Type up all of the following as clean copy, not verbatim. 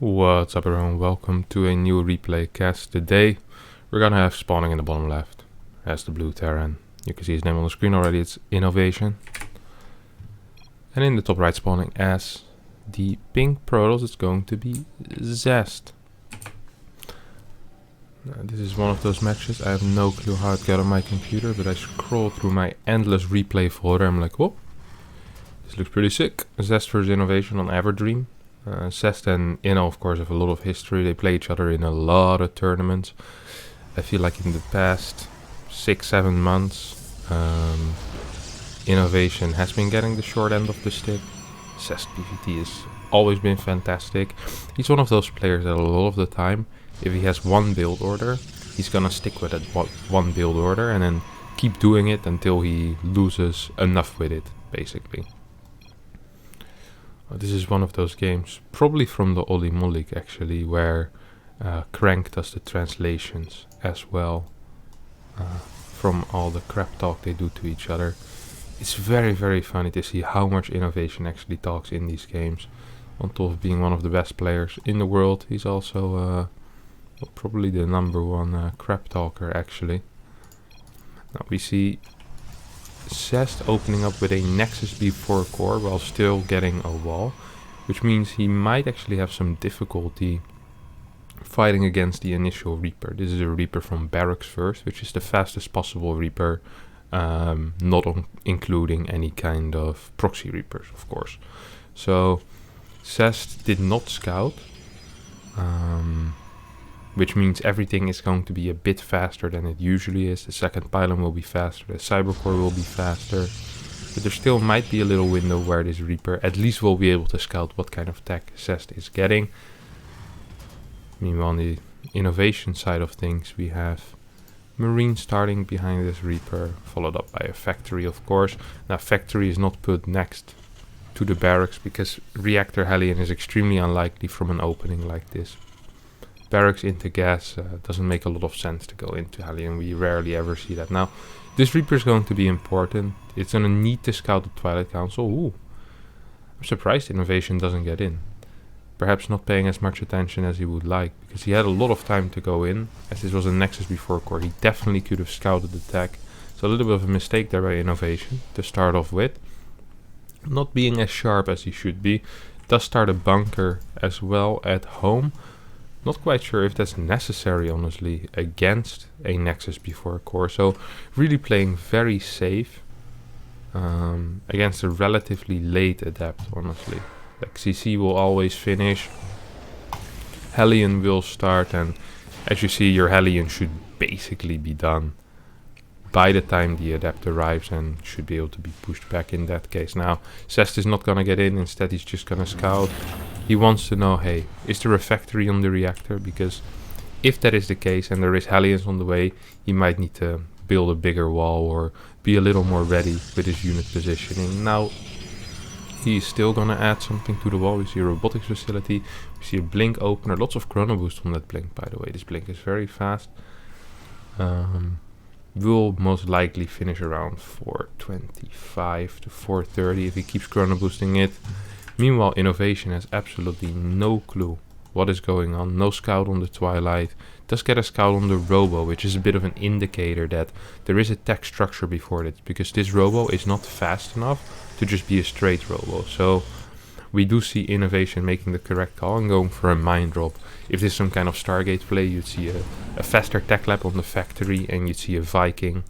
What's up everyone, welcome to a new replay cast. Today we're gonna have spawning in the bottom left as the blue Terran. You can see his name on the screen already, it's Innovation. And in the top right spawning as the pink protoss, it's going to be Zest. Now, this is one of those matches, I have no clue how it got on my computer, but I scroll through my endless replay folder, I'm like, whoa, this looks pretty sick. Zest versus Innovation on Everdream. Zest and Inno, of course, have a lot of history. They play each other in a lot of tournaments. I feel like in the past 6-7 months, Innovation has been getting the short end of the stick. Zest PvT has always been fantastic. He's one of those players that a lot of the time, if he has one build order, he's gonna stick with that one build order and then keep doing it until he loses enough with it, basically. This is one of those games, probably from the Oli Molik actually, where Crank does the translations as well from all the crap talk they do to each other. It's very, very funny to see how much Innovation actually talks in these games. On top of being one of the best players in the world, he's also probably the #1 crap talker actually. Now we see Zest opening up with a Nexus B4 core while still getting a wall, which means he might actually have some difficulty fighting against the initial Reaper. This is a Reaper from Barracks first, which is the fastest possible Reaper, not including any kind of proxy Reapers, of course. So Zest did not scout, which means everything is going to be a bit faster than it usually is. The second pylon will be faster, the cybercore will be faster, but there still might be a little window where this Reaper at least will be able to scout what kind of tech Zest is getting. Meanwhile, on the Innovation side of things, we have Marine starting behind this Reaper, followed up by a Factory, of course. Now, Factory is not put next to the Barracks because Reactor Hellion is extremely unlikely from an opening like this. Barracks into gas doesn't make a lot of sense to go into Hellion. We rarely ever see that. Now, this Reaper is going to be important. It's going to need to scout the Twilight Council. Ooh, I'm surprised Innovation doesn't get in. Perhaps not paying as much attention as he would like, because he had a lot of time to go in. As this was a Nexus B4 core, he definitely could have scouted the tech. So a little bit of a mistake there by Innovation to start off with. Not being as sharp as he should be. Does start a bunker as well at home. Not quite sure if that's necessary, honestly, against a Nexus B4 core. So really playing very safe against a relatively late adept, honestly. Like CC will always finish, Hellion will start, and as you see, your Hellion should basically be done by the time the adept arrives and should be able to be pushed back in that case. Now, Zest is not gonna get in, instead he's just gonna scout. He wants to know, hey, is there a Factory on the reactor? Because if that is the case and there is Hellions on the way, he might need to build a bigger wall or be a little more ready with his unit positioning. Now, he's still gonna add something to the wall. We see a robotics facility, we see a blink opener, lots of chrono boost on that blink, by the way. This blink is very fast. Will most likely finish around 425 to 430 if he keeps chrono boosting it. Meanwhile, Innovation has absolutely no clue what is going on. No scout on the Twilight. Does get a scout on the Robo, which is a bit of an indicator that there is a tech structure before it, because this Robo is not fast enough to just be a straight Robo. So we do see Innovation making the correct call and going for a mine drop. If this is some kind of Stargate play, you'd see a faster tech lab on the Factory, and you'd see a Viking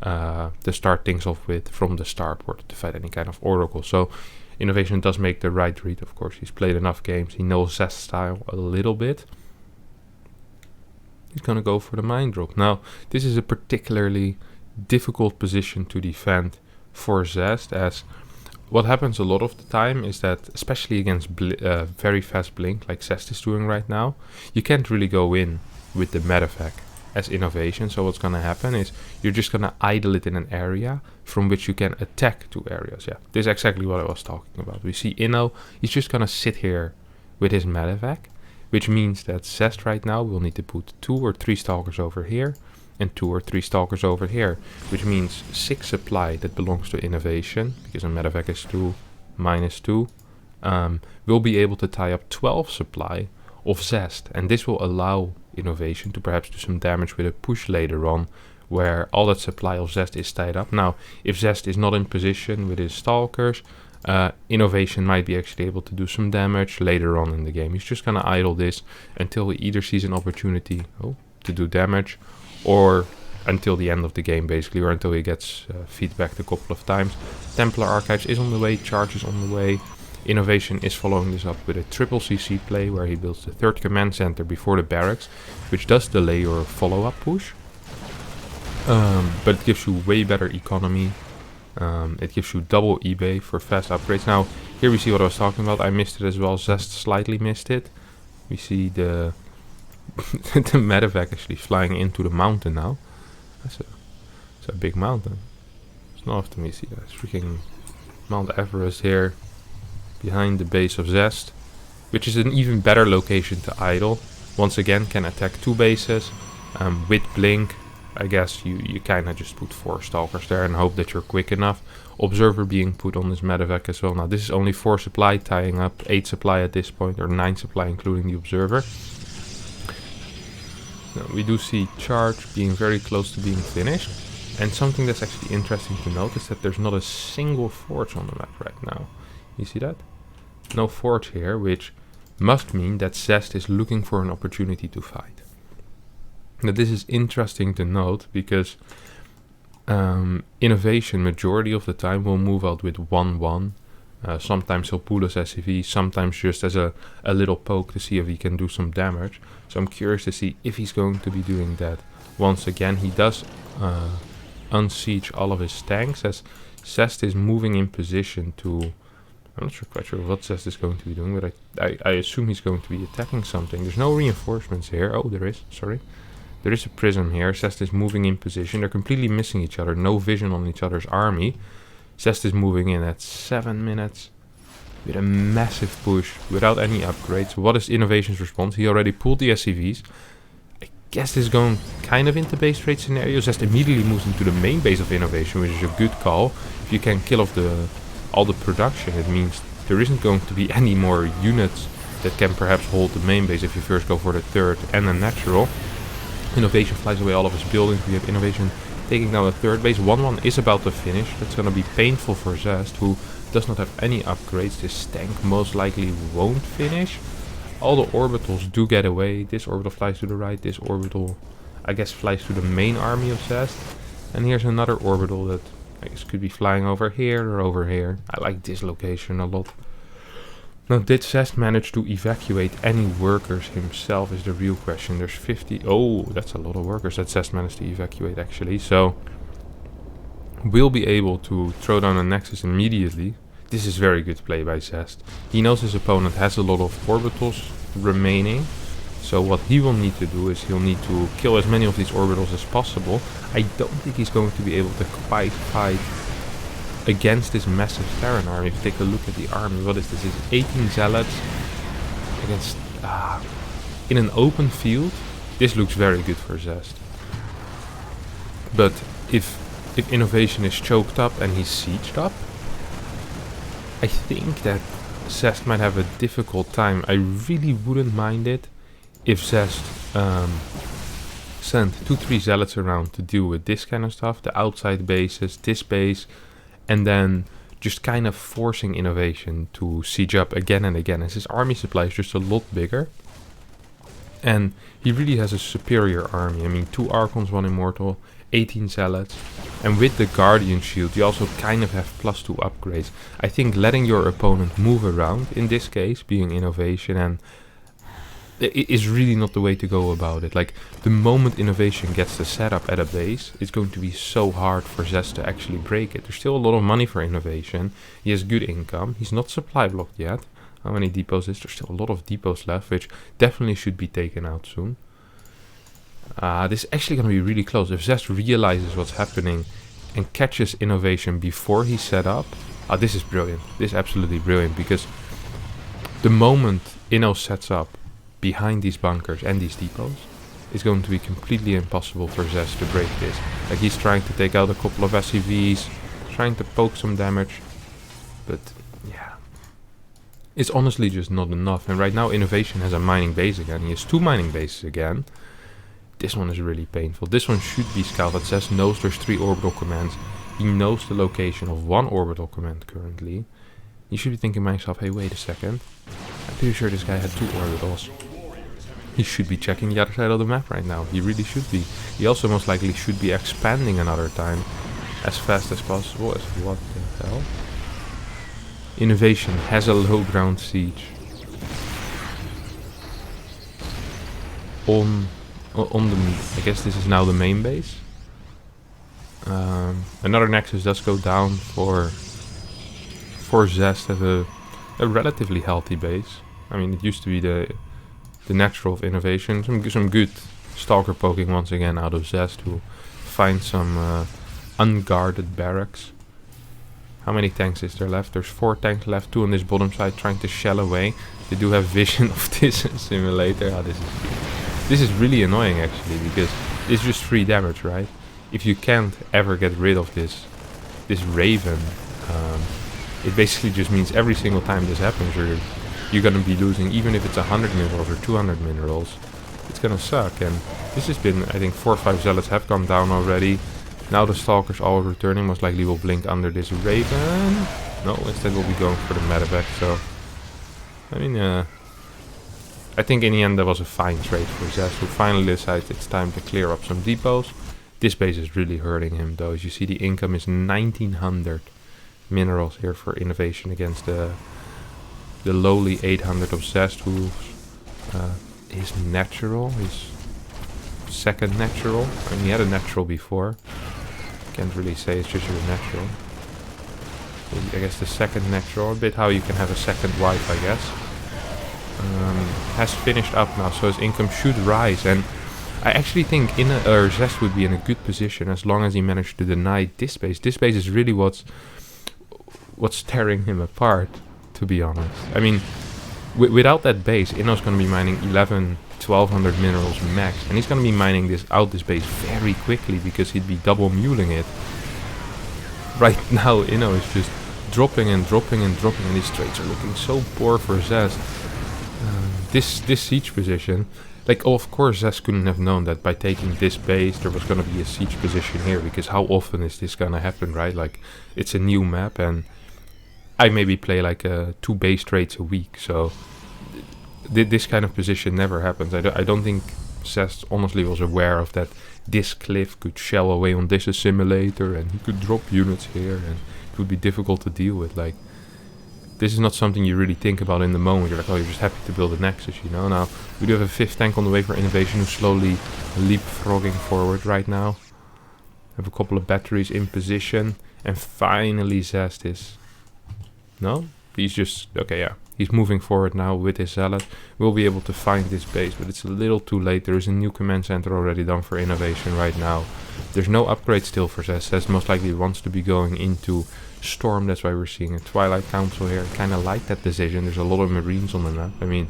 to start things off with from the starport to fight any kind of Oracle. So Innovation does make the right read, of course. He's played enough games, he knows Zest style a little bit. He's gonna go for the mine drop. Now, this is a particularly difficult position to defend for Zest, as what happens a lot of the time is that, especially against very fast blink like Zest is doing right now, you can't really go in with the medevac as Innovation. So what's gonna happen is you're just gonna idle it in an area from which you can attack 2 areas. Yeah, this is exactly what I was talking about. We see Inno, he's just gonna sit here with his medevac, which means that Zest right now will need to put 2 or 3 stalkers over here and 2 or 3 stalkers over here, which means 6 supply that belongs to Innovation, because a medevac is 2 minus 2, will be able to tie up 12 supply of Zest, and this will allow Innovation to perhaps do some damage with a push later on, where all that supply of Zest is tied up. Now, if Zest is not in position with his Stalkers, Innovation might be actually able to do some damage later on in the game. He's just gonna idle this until he either sees an opportunity to do damage, or until the end of the game basically, or until he gets feedbacked a couple of times. Templar Archives is on the way, Charge is on the way. Innovation is following this up with a triple CC play where he builds the third command center before the barracks, which does delay your follow-up push. But it gives you way better economy. It gives you double eBay for fast upgrades. Now, here we see what I was talking about. I missed it as well. Zest slightly missed it. We see the the medevac actually flying into the mountain now. It's a big mountain. It's not often we see that. It's freaking Mount Everest here, behind the base of Zest, which is an even better location to idle. Once again, can attack 2 bases. With Blink, I guess you kind of just put 4 Stalkers there and hope that you're quick enough. Observer being put on this medevac as well. Now this is only 4 supply, tying up 8 supply at this point, or 9 supply including the Observer. Now, we do see Charge being very close to being finished. And something that's actually interesting to note is that there's not a single forge on the map right now. You see that? No forge here, which must mean that Zest is looking for an opportunity to fight. Now this is interesting to note because Innovation majority of the time will move out with 1-1. Sometimes he'll pull his SCV, sometimes just as a little poke to see if he can do some damage. So I'm curious to see if he's going to be doing that. Once again, he does unsiege all of his tanks as Zest is moving in position to... I'm not quite sure what Zest is going to be doing, but I assume he's going to be attacking something. There's no reinforcements here. Oh, there is. Sorry. There is a prism here. Zest is moving in position. They're completely missing each other. No vision on each other's army. Zest is moving in at 7 minutes with a massive push without any upgrades. What is Innovation's response? He already pulled the SCVs. I guess this is going kind of into base trade scenario. Zest immediately moves into the main base of Innovation, which is a good call. If you can kill off all the production, it means there isn't going to be any more units that can perhaps hold the main base if you first go for the third and a natural. Innovation flies away all of his buildings. We have Innovation taking down the third base. 1-1 is about to finish. That's going to be painful for Zest, who does not have any upgrades. This tank most likely won't finish. All the orbitals do get away. This orbital flies to the right. This orbital, I guess, flies to the main army of Zest. And here's another orbital that I guess could be flying over here or over here. I like this location a lot. Now, did Zest manage to evacuate any workers himself is the real question. There's 50... Oh, that's a lot of workers that Zest managed to evacuate, actually. So, we'll be able to throw down a Nexus immediately. This is very good play by Zest. He knows his opponent has a lot of orbitals remaining. So what he will need to do is he'll need to kill as many of these orbitals as possible. I don't think he's going to be able to quite fight against this massive Terran army. If you take a look at the army, what is this? It's 18 zealots against... in an open field, this looks very good for Zest. But if Innovation is choked up and he's sieged up, I think that Zest might have a difficult time. I really wouldn't mind it if Zest sent 2-3 zealots around to deal with this kind of stuff, the outside bases, this base, and then just kind of forcing Innovation to siege up again and again, as his army supply is just a lot bigger. And he really has a superior army. I mean, 2 Archons, 1 Immortal, 18 Zealots. And with the Guardian Shield, you also kind of have +2 upgrades. I think letting your opponent move around, in this case, being Innovation, and it is really not the way to go about it. Like, the moment Innovation gets the setup at a base, it's going to be so hard for Zest to actually break it. There's still a lot of money for Innovation. He has good income. He's not supply blocked yet. How many depots is there? There's still a lot of depots left, which definitely should be taken out soon. This is actually going to be really close. If Zest realizes what's happening and catches Innovation before he's set up, this is brilliant. This is absolutely brilliant, because the moment Inno sets up behind these bunkers and these depots, it's going to be completely impossible for Zest to break this. Like, he's trying to take out a couple of SCVs, trying to poke some damage, but yeah. It's honestly just not enough. And right now Innovation has a mining base again. He has 2 mining bases again. This one is really painful. This one should be scouted. Zest knows there's 3 orbital commands. He knows the location of 1 orbital command currently. You should be thinking to myself, hey, wait a second. I'm pretty sure this guy had 2 orbitals. He should be checking the other side of the map right now. He really should be. He also most likely should be expanding another time as fast as possible. What the hell? Innovation has a low ground siege on the, I guess this is now the main base. Another Nexus does go down for Zest as a relatively healthy base. I mean, it used to be the natural of Innovation. Some good Stalker poking once again out of Zest, who find some unguarded barracks. How many tanks is there left? There's 4 tanks left, 2 on this bottom side trying to shell away. They do have vision of this simulator. Oh, this is really annoying actually, because it's just 3 damage, right? If you can't ever get rid of this Raven, it basically just means every single time this happens, you're gonna be losing, even if it's 100 minerals or 200 minerals. It's gonna suck. And this has been, I think 4 or 5 zealots have gone down already. Now the Stalkers all returning, most likely will blink under this Raven. No, instead we'll be going for the medevac. So, I mean, I think in the end that was a fine trade for Zest, who finally decides it's time to clear up some depots. This base is really hurting him though. As you see, the income is 1900 minerals here for Innovation against the lowly 800 of Zest, who is natural, his second natural. I mean, he had a natural before. Can't really say it's just your natural. I guess the second natural, a bit how you can have a second wife, I guess. Has finished up now, so his income should rise. And I actually think Zest would be in a good position as long as he managed to deny this base. This base is really what's tearing him apart, to be honest. I mean, without that base, Inno's going to be mining 1200 minerals max, and he's going to be mining this base very quickly because he'd be double muling it. Right now Inno is just dropping and dropping and dropping, and these trades are looking so poor for Zest. This siege position, like, of course Zest couldn't have known that by taking this base there was going to be a siege position here, because how often is this going to happen, right? Like, it's a new map, and I maybe play like 2 base trades a week, so this kind of position never happens. I don't think Zest honestly was aware of that. This cliff could shell away on this assimilator, and he could drop units here, and it would be difficult to deal with. Like, this is not something you really think about in the moment. You're like, oh, you're just happy to build a Nexus, you know. Now we do have a 5th tank on the way for Innovation, who's slowly leapfrogging forward right now. Have a couple of batteries in position, and finally Zest is... No? He's just... Okay, yeah. He's moving forward now with his zealot. We'll be able to find this base, but it's a little too late. There is a new command center already done for Innovation right now. There's no upgrade still for Zest. Zest most likely wants to be going into Storm. That's why we're seeing a Twilight Council here. Kind of like that decision. There's a lot of Marines on the map. I mean,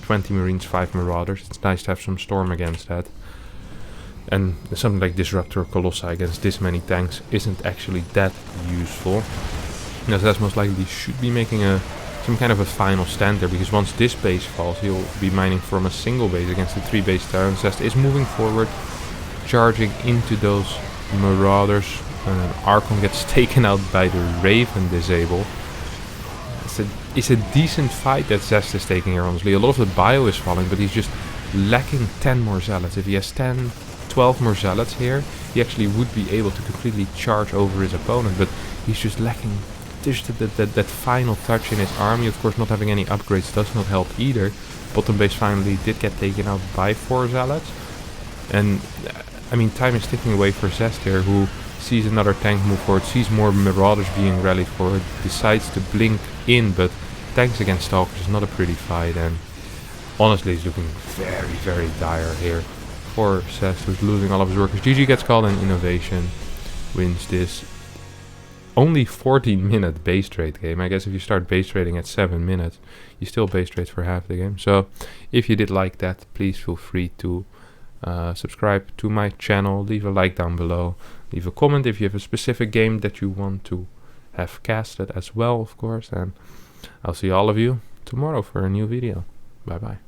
20 Marines, 5 Marauders. It's nice to have some Storm against that. And something like Disruptor or Colossi against this many tanks isn't actually that useful. Now Zest most likely should be making some kind of a final stand there, because once this base falls, he'll be mining from a single base against the 3 base Terran. Zest is moving forward, charging into those Marauders. Archon gets taken out by the Raven disable. It's a decent fight that Zest is taking here, honestly. A lot of the bio is falling, but he's just lacking 10 more zealots. If he has 10, 12 more zealots here, he actually would be able to completely charge over his opponent, but he's just lacking just that final touch in his army. Of course, not having any upgrades does not help either. Bottom base finally did get taken out by 4 zealots. And, I mean, time is ticking away for Zest here, who sees another tank move forward, sees more Marauders being rallied forward, decides to blink in, but tanks against Stalkers is not a pretty fight, and honestly it's looking very, very dire here for Zest, who's losing all of his workers. GG gets called, and Innovation wins this only 14-minute base trade game. I guess if you start base trading at 7 minutes, you still base trade for half the game. So if you did like that, please feel free to subscribe to my channel, leave a like down below, leave a comment if you have a specific game that you want to have casted as well, of course, and I'll see all of you tomorrow for a new video. Bye bye.